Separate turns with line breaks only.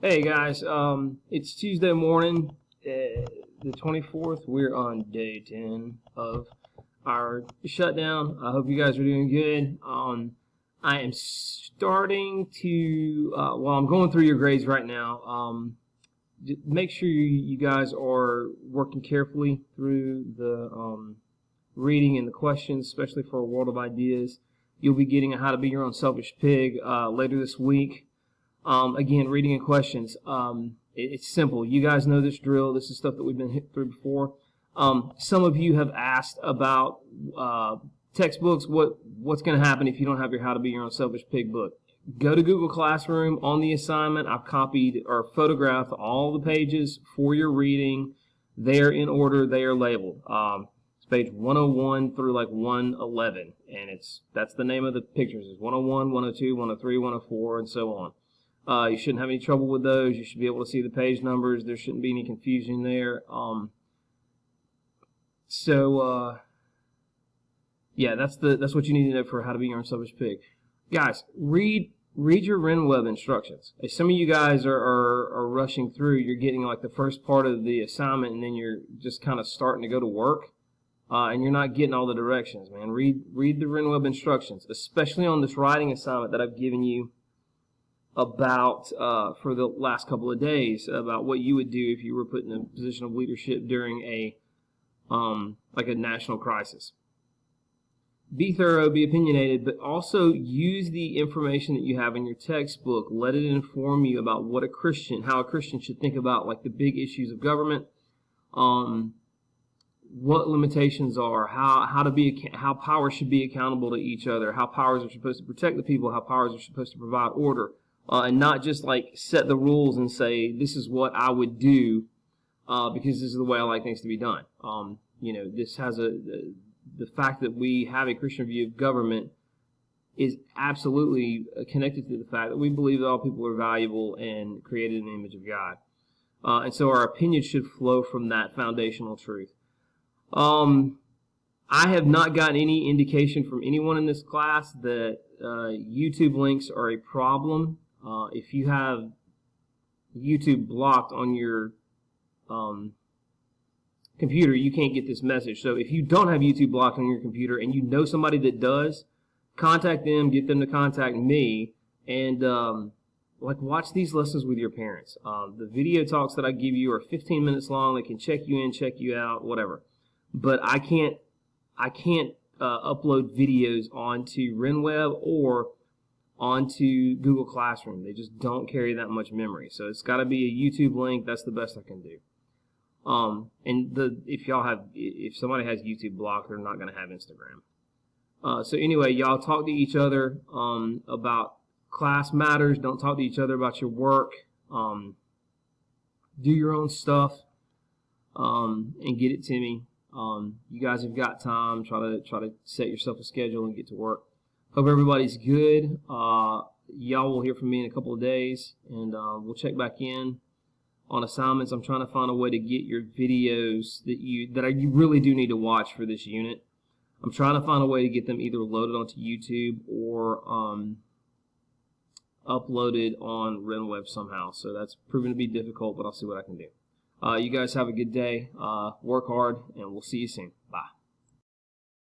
Hey guys, it's Tuesday morning, the 24th. We're on day 10 of our shutdown. I hope you guys are doing good. I am starting to, I'm going through your grades right now. Make sure you guys are working carefully through the reading and the questions, especially for a World of Ideas. You'll be getting a How to Be Your Own Selfish Pig later this week. Again, reading and questions. It's simple. You guys know this drill. This is stuff that we've been hit through before. Some of you have asked about textbooks. What's going to happen if you don't have your How to Be Your Own Selfish Pig book? Go to Google Classroom. On the assignment, I've copied or photographed all the pages for your reading. They are in order. They are labeled. It's page 101 through like 111, and that's the name of the pictures. It's 101, 102, 103, 104, and so on. You shouldn't have any trouble with those. You should be able to see the page numbers. There shouldn't be any confusion there. Yeah, that's what you need to know for How to Be Your Own Selfish Pig. Guys, read your RenWeb instructions. As some of you guys are rushing through, you're getting like the first part of the assignment, and then you're just kind of starting to go to work, and you're not getting all the directions, man. Read the RenWeb instructions, especially on this writing assignment that I've given you about for the last couple of days, about what you would do if you were put in a position of leadership during a like a national crisis. Be thorough, be opinionated, but also use the information that you have in your textbook. Let it inform you about how a Christian should think about like the big issues of government, what limitations are, how powers should be accountable to each other, how powers are supposed to protect the people, how powers are supposed to provide order. And not just like set the rules and say, this is what I would do because this is the way I like things to be done. This has the fact that we have a Christian view of government is absolutely connected to the fact that we believe that all people are valuable and created in the image of God. And so our opinion should flow from that foundational truth. I have not gotten any indication from anyone in this class that YouTube links are a problem. If you have YouTube blocked on your computer, you can't get this message. So if you don't have YouTube blocked on your computer and you know somebody that does, contact them, get them to contact me, and watch these lessons with your parents. The video talks that I give you are 15 minutes long. They can check you in, check you out, whatever. But I can't upload videos onto RenWeb or onto Google Classroom. They just don't carry that much memory. So it's got to be a YouTube link. That's the best I can do. If somebody has YouTube blocked, they're not going to have Instagram. So anyway, y'all talk to each other about class matters. Don't talk to each other about your work. Do your own stuff and get it to me. You guys have got time. Try to set yourself a schedule and get to work. Hope everybody's good. Y'all will hear from me in a couple of days, and we'll check back in on assignments. I'm trying to find a way to get your videos that you really do need to watch for this unit. I'm trying to find a way to get them either loaded onto YouTube or uploaded on RenWeb somehow. So that's proven to be difficult, but I'll see what I can do. You guys have a good day. Work hard, and we'll see you soon.